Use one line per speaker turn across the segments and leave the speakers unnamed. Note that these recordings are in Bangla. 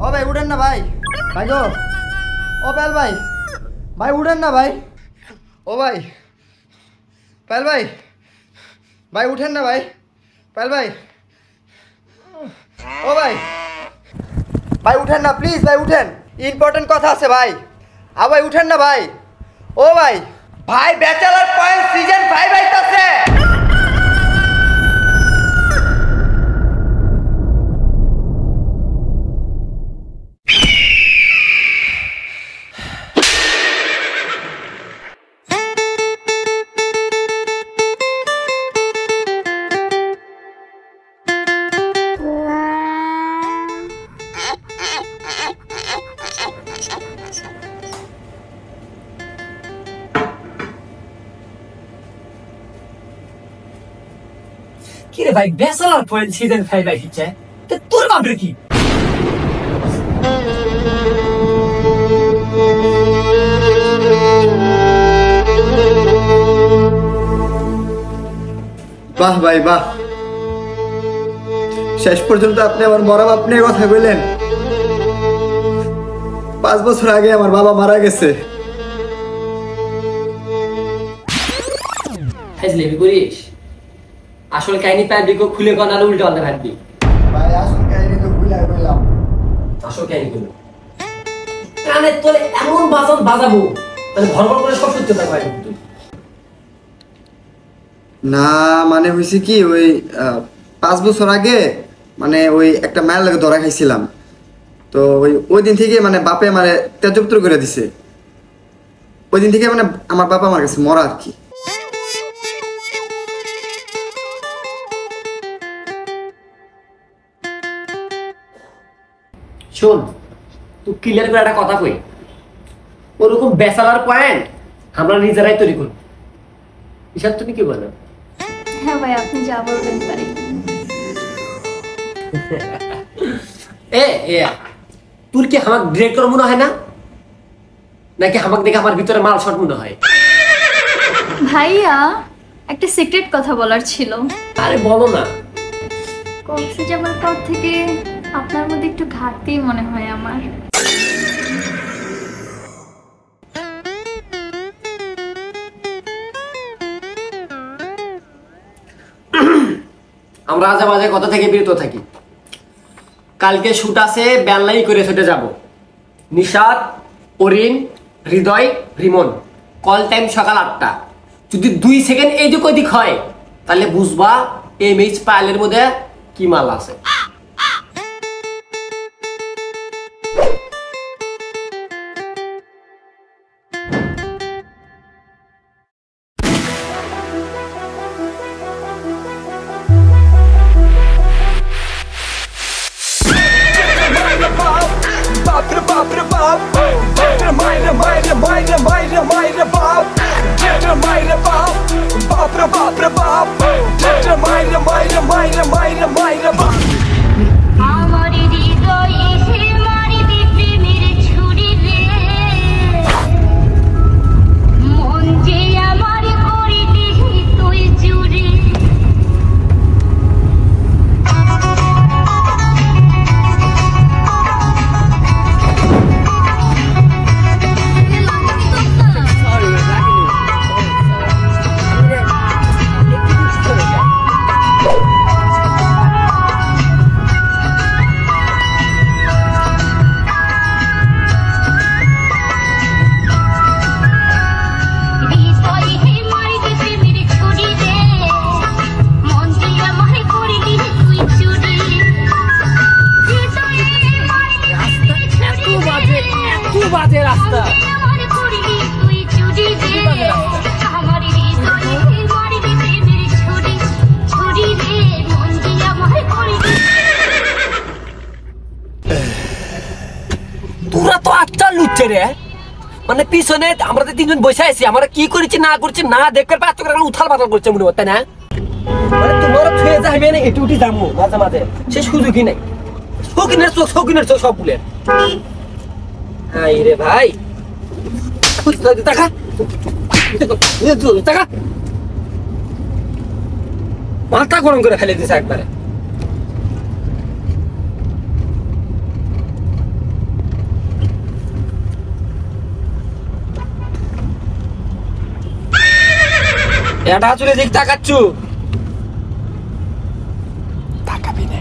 ও ভাই উঠেন না ভাই, ভাই গো, ও পায়েল ভাই, ভাই উঠেন না ভাই, ও ভাই পায়েল ভাই, ভাই উঠেন না ভাই, পায়েল ভাই, ও ভাই, ভাই উঠেন না প্লিজ, ভাই উঠেন, ইম্পর্টেন্ট কথা আছে ভাই, ভাই উঠেন না ভাই, ও ভাই, ভাই ব্যাচেলর পয়েন্ট সিজন 5 আইতাছে।
কি রে ভাই ব্যাচেলর পয়েন্ট সিজন 5 আইছে তো তোর বাপরে কি
বাহ ভাই বাহ, শেষ পর্যন্ত আপনি আমার মরা বাপ নিয়ে কথা বললেন। 5 বছর আগে আমার বাবা মারা গেছে।
ফাইজলামি করিস? আসল কাহিনী পাবলিকও খুলে কোন আর উল্টো পাল্টা ভাববি।
ভাই আসল কাহিনী তো ভুলাই বললাম।
আসল কাহিনী গুলো কানে তোলে এমন বাজাবো মানে ভরভর করে সব সত্যতা কয়
না, মানে হয়েছে কি ওই 5 বছর আগে মানে ওই একটা মায়ের লাগে ধরা খাইছিলাম, তো ওই দিন থেকে মানে বাপে মানে তেজপুত্র করে দিছে। ওই দিন থেকে মানে আমার বাবা আমার কাছে মরা আর কি।
শোন তুই ক্লিয়ার করে একটা কথা কই, ওরকম ব্যাচেলর পয়েন্ট আমরা নিজেরাই তৈরি করি। ঈশান তুমি কি বলো?
হ্যাঁ ভাই আপনি যা বলবেন তাই।
তোর কি আমাকে ডিরেক্টর মনে হয় না, নাকি আমাকে দেখে আমার ভিতরে মাল শট মনে হয়?
ভাইয়া একটা সিক্রেট কথা বলার ছিল।
আরে বলো না।
কক্সে যাবার পর থেকে আপনার মধ্যে একটু ঘাটতি মনে হয় আমার।
আমরা আজে বাজে কথা থেকে বিরত থাকি। কালকে শুট আছে, বেললাই করে ছুটে যাব। নিশাদ, অরিন, হৃদয়, রিমন, কল টাইম সকাল 8টা। যদি 2 সেকেন্ড এইদিক ওইদিক হয় তাহলে বুঝবা এই ম্যাচ পাইলের মধ্যে কি মাল আছে। মানে পিছনে আমরা তো 3 জন বসে আছি, আমরা কি করেছি না করছি না দেখতে পাচ্ছ উথাল পাতাল করছে মনে হচ্ছে না। মানে তোমার ছুঁয়ে যাবে না এটি উঠি যাবো মাঝে মাঝে, সে সুযোগই নাই। শৌখিনের চোখ সব বুলের। হাই রে ভাই মাথা গরম করে ফেলে দিছে একবারে। এটা চলে দিক তাকাচ্ছু তাকাবি না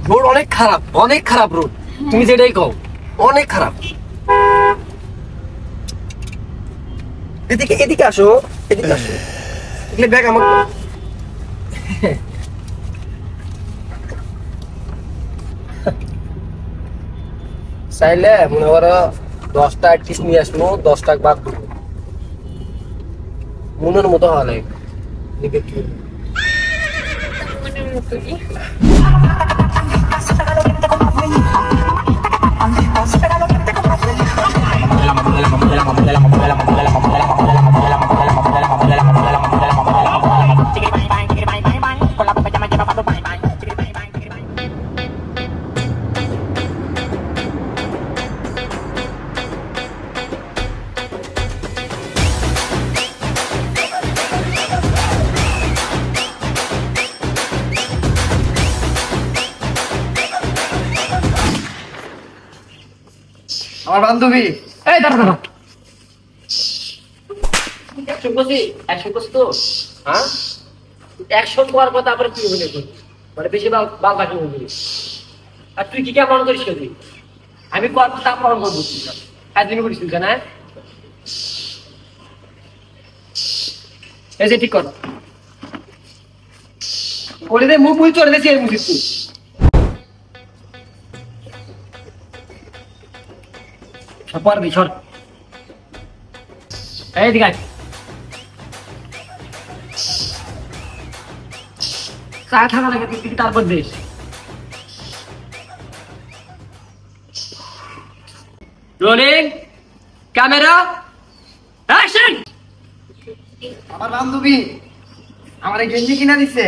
রোড অনেক খারাপ রোড তুমি যেটাই কও অনেক খারাপ এদিকে আসো এগুলো ব্যাগ আমাকে চাইলে মনে করো 10টা টিস নিয়ে আসবো 10 টাকা বাদ দেবো মনের মতো হওয়া লাগে
মনের মতোই
আমার বান্ধবী এই দাঁড়া অ্যাকশন করছি তো হ্যাঁ অ্যাকশন করার কথা আবার কি বলে মানে বেশি বাল পাখি বলবি আর তুই কি কেমন করিস তুই আমি করবো তা পালন করবো একদিন করিস তুই না এই যে ঠিক কর করে দে মুখ চলে দিয়েছি এই মুখিস তুই পারবি সর এই দিকে থাকা লাগে তুই তারপর দেশ রোলিং ক্যামেরা অ্যাকশন
আমার বান্ধবী আমার গেঞ্জি কিনা দিছে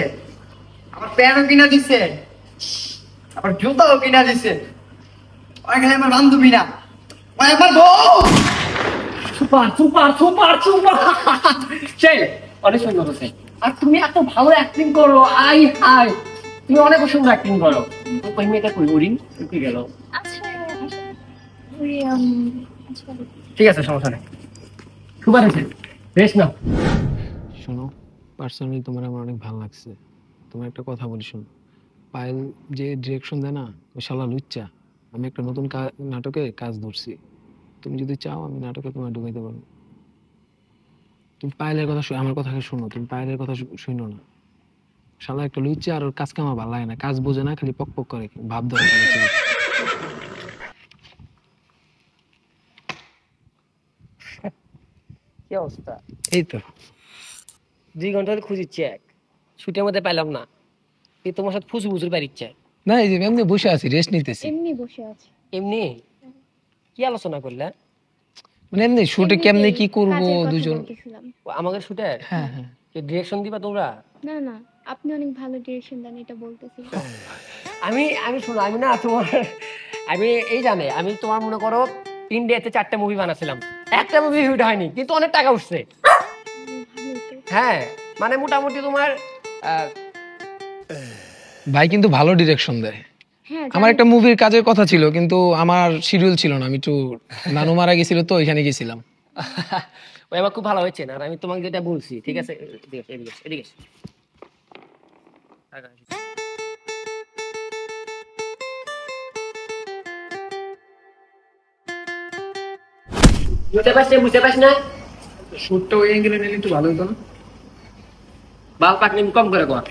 আমার প্যান্টও কিনা দিছে আবার জুতাও কিনা দিছে ওই খালি আমার বান্ধবী না ওই আমার বউ
সুপার সেই অনেক সুন্দর হচ্ছে আর তুমি এত ভালো অ্যাক্টিং করো তুমি অনেক সুন্দর অ্যাক্টিং করো ওই মেয়েটা কই ওরিং কি গেল
আচ্ছা
ঠিক আছে সমস্যা নেই সুপার হয়েছে বেশ না
শোনো পার্সোনালি তোমার আমার অনেক ভালো লাগছে তোমার একটা কথা বলি শোনো পায়েল যে ডিরেকশন দেয় না ওই শালা লুচ্চা আমি একটা নতুন নাটকে কাজ ধরছি তুমি যদি চাও আমি নাটকে তোমার ঢুকাইতে পারবো তুমি পায়েলের কথা আমার কথা শোনো তুমি পায়েলের কথা শুনো না শালা একটা লুচ্চা আর ওর কাজকে আমার ভালো লাগে না কাজ বোঝে না খালি পক করে ভাব ধরে
কি অবস্থা
এই তো
2 ঘন্টা ধরে খুঁজিচ্ছে এক ছুটির মধ্যে পাইলাম না এই তোমার সাথে ফুসুর বাড়িচ্ছে
না এই যে এমনি বসে আছি রেস্ট নিতেছি
এমনি বসে আছে
এমনি কি আলোচনা করলে
মানে এমনি শুটে কেমনে কি করব দুজন
আমাদের শুটে
হ্যাঁ হ্যাঁ
কি ডিরেকশন দিবা তোমরা
না আপনি অনেক ভালো ডিরেকশন দেন এটা বলতেছি
আমি শোনো আমি না তোমার আমি এই জানে আমি তোমার মনে করো ইন্ডিয়াতে 4টা মুভি বানাছিলাম একটা মুভি হিট হয়নি কিন্তু অনেক টাকা উঠছে হ্যাঁ মানে মোটামুটি তোমার
ভাই কিন্তু ভালো ডিরেকশন দেয় আমার একটা মুভির কাজের কথা ছিল কিন্তু আমার শিডিউল ছিল না আমি একটু নানু মারা গেছিল তো ওইখানে গেছিলাম
ওই আমার খুব ভালো হয়েছে না আর আমি তোমাকে যেটা বলছি ঠিক আছে এদিকে বুঝতে পারছি না
শুটটা ওই অ্যাঙ্গেলে নিলে একটু ভালো হতো না
বাল পাকনি কম করে কর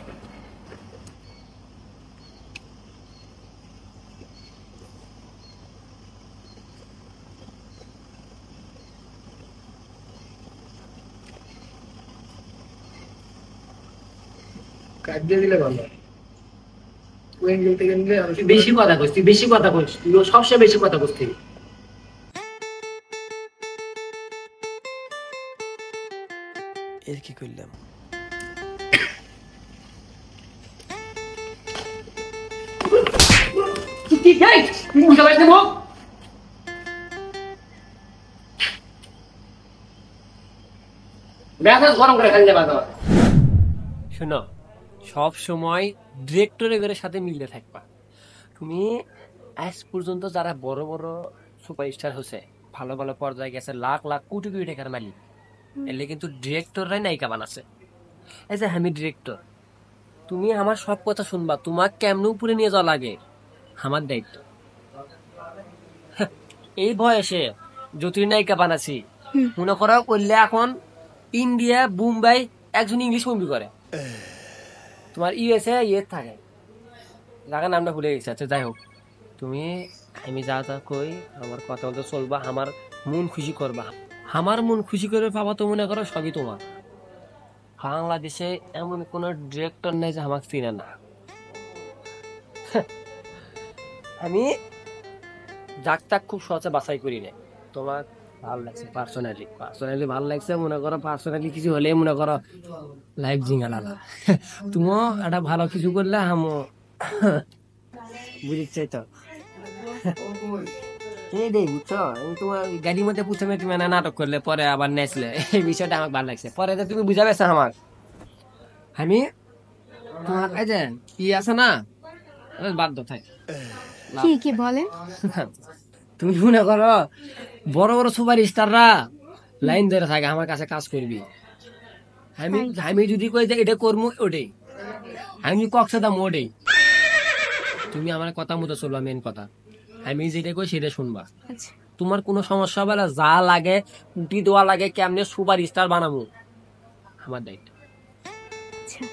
কাট দিয়ে দিলে ভালো ওই অ্যাঙ্গেল থেকে নিলে
বেশি কথা কইস তুই সবসময় বেশি কথা কইস তুই
এর কি করলাম
কি গাই তুমি সবাই দেবো মেজাজ গরম করে ফেলতে পারো। শোনো, সব সময় ডিরেক্টরের সাথে মিলে থাকবা। তুমি আজ পর্যন্ত যারা বড় বড় সুপারস্টার হচ্ছে, ভালো ভালো পর্যায়ে গেছে, লাখ লাখ কোটি কোটি টাকার মালিক, এলে কিন্তু ডিরেক্টররাই নায়িকা বানাচ্ছে। এই যে আমি ডিরেক্টর, তুমি আমার সব কথা শুনবা, তোমার কেমনে উপরে নিয়ে যাওয়া লাগে আমার দায়িত্ব। এই বয়সে জ্যোতির নায়িকা বানাচ্ছি, মনে করো করলে এখন ইন্ডিয়া মুম্বাই একজন ইংলিশ মুভি করে, তোমার ইউএসএ থাকে, জায়গার নামটা ভুলে গেছে। আচ্ছা যাই হোক, তুমি আমি যা যা কই আমার কথা মতো চলবা, আমার মন খুশি করবা। আমার মন খুশি করে পাবা তো মনে করো সবই তোমার। বাংলাদেশে এমন কোন ডিরেক্টর নেই যে আমাকে চিনে না। আমি যাক তাক খুব সহজে বাছাই করি না। তোমার ভালো লাগছে পার্সোনালি ভালো লাগছে, মনে করো পার্সোনালি কিছু হলে মনে করো লাইফ জিঙ্গালালা। তুমিও একটা ভালো কিছু করলে আমও বুঝতে চাই তো। এই দেখ বুঝছো, আমি তোমার গাড়ির মধ্যে প্রথমে তুমি নাটক করলে, পরে আবার নেচলে, এই বিষয়টা আমার ভালো লাগছে। পরে যে তুমি বুঝা পেয়েছো আমার, আমি তোমার এই যে কি আছে না বাধ্য থাকে।
কি বলেন?
তুমি মনে করো বড় বড় সুপার স্টাররা লাইন ধরে থাকে আমার কাছে কাজ করবি, আমি যদি কই যে এটা করবো ওটাই, আমি কক্সে দাম ওটাই। তুমি আমার কথা মতো চলবা, মেন কথা আমি যেটা কই সেটা শুনবা। তোমার কোনো সমস্যা হবে না, যা লাগে উঠি দেওয়া লাগে, কেমনে সুপার স্টার বানাবো আমার দায়িত্ব।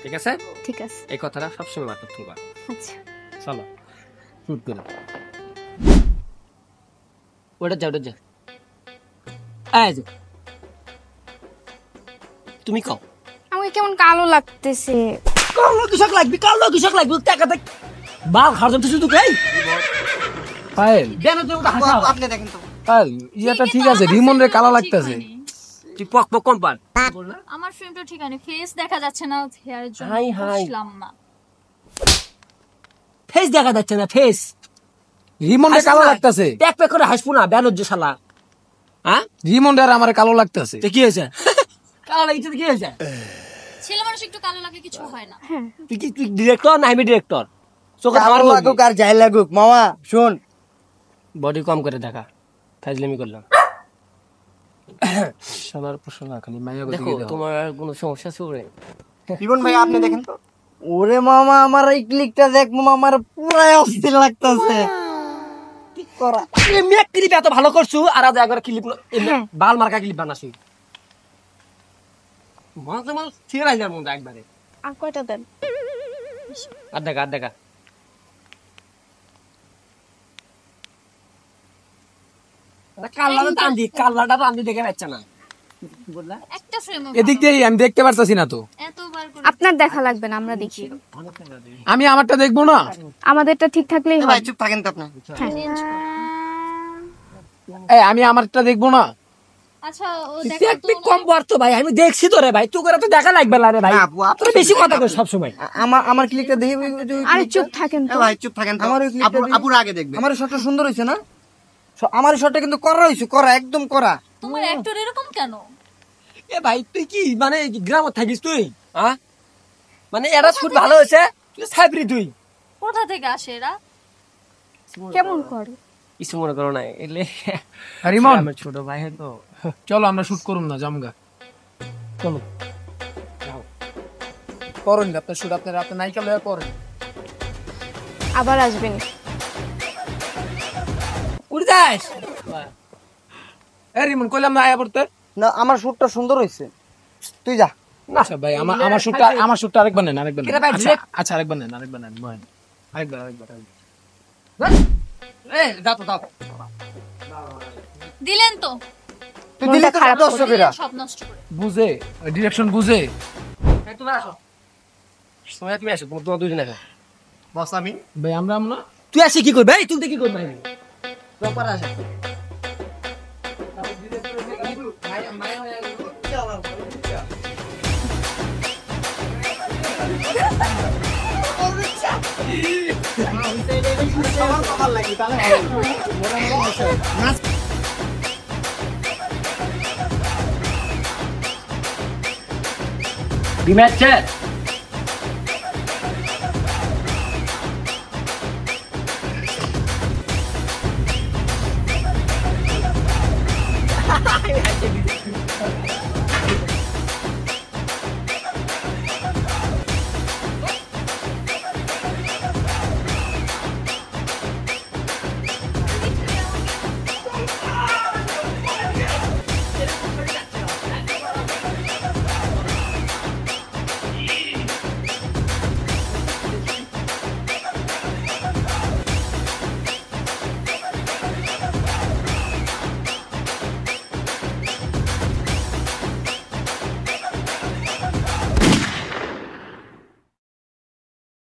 ঠিক আছে?
ঠিক আছে,
এই কথাটা সবসময় মাথায় থাকবা।
আচ্ছা
চলো শুট করে ওটা যা তুমি কও।
আমাকে কেমন কালো লাগতেছে।
কালো কিসক লাগবে টাকা দেখ বাল খাওয়া তো শুধু খাই
পায়েল
দেন তো হাসা।
আপনি দেখেন তো
পায়েল ইয়েটা ঠিক আছে, রিমন রে কালো লাগতেছে।
তুই পক পক কম পার।
আমার ফ্রেমটা ঠিক আছে, ফেস দেখা যাচ্ছে না, হেয়ারের জন্য
হাই হাই।
বুঝলাম না।
ফেস দেখা যাচ্ছে না, ফেস
রিমন রে কালো লাগতেছে।
প্যাক প্যাক করে হাসবো না বেনজ্জ শালা। হ্যাঁ
রিমন রে আর আমার কালো লাগতেছে।
তো কি হয়েছে? কালো লাগছে তো কি হয়েছে?
ছেলে মানুষ একটু কালো লাগে কিছু হয় না।
তুই কি তুই ডিরেক্টর না আমি ডিরেক্টর? চোখে
কালো লাগুক আর যাই লাগুক মামা শুন,
বডি কম করে দেখা, ফাজলামি করলাম।
শালার পশলা খালি মাইয়া
দেখো তোমার আর কোনো সমস্যা আছে?
জীবন ভাই আপনি দেখেন তো। ওরে মামা আমার এই ক্লিকটা দেখ মামা, আমার পুরাই অস্থির লাগতেছে। কি করা
এমনি ক্লিপ এত ভালো করছু, আর আজ একবার ক্লিপ বাল মার্কা ক্লিপ বানাসি। মনে মনে ছিড়াই যার মধ্যে একবারে।
আর কয়টা দেন?
আর দেখা কাল্লাটা টান দিয়ে দেখে পাচ্ছে না।
একটা ফ্রেম
এদিক দিয়ে আমি দেখতে পারতাছি না তো।
এতবার করে আপনার দেখা লাগবে না, আমরা দেখি।
আমি আমারটা দেখবো না?
আমাদেরটা ঠিক থাকলেই
ভাই
হয়।
চুপ থাকেন তো আপনি।
এই আমি আমারটা দেখবো না?
আচ্ছা ও
তুই একটু কম বর্ত ভাই, আমি দেখছি তো রে ভাই, তুই করে তো দেখা লাগবে না রে ভাই।
না, আপু, আপনি
তোর বেশি কথা কই সব সময়।
আমার ক্লিকটা দেখি।
আরে চুপ থাকেন তো।
ভাই চুপ থাকেন তো। আপুর আগে দেখবে। আমার শটটা সুন্দর হইছে না? আমার শটটা কিন্তু করা হইছে, করা একদম করা।
তোমার অ্যাক্টর এরকম কেন?
এ ভাই তুই কি মানে গ্রামে থাকিস তুই? হ্যাঁ মানে এরা শুট ভালো হয়েছে, তুই সাইবরি তুই
কোথা থেকে আসে এরা? কেমন করে?
কিছু মনে করো না, এলে
রিমন
আমার ছোট ভাই তো।
চলো আমরা শুট করুন না জামগা।
চলো
করেন আপনার শুট, আপনার রাতে নায়িকা লয়া করেন।
আবার আসবেন?
উড়ে যাস।
এ রিমন কইলাম না আয়া পড়তে।
না আমার শুটটা সুন্দর হইছে, তুই যা।
আচ্ছা ভাই আমার শুটটা আরেকবার নেন, আরেকবার নেন।
এটা ভাই direct-
আচ্ছা আরেকবার নেন, বহেন। আরেকবার।
এ দাও তো দাও।
দিলেন তো
তুই দিলি তো সব দর্শকেরা।
সব নষ্ট করে।
বুঝে ডিরেকশন বুঝে।
এই তুমি আসো, তুমি আসো, তোমার দুজন আসো।
বস আমি
ভাই আমরা
তুই আসি কি করবে? এই তুই কি করবে? প্রপার আসে। রিম্যাচে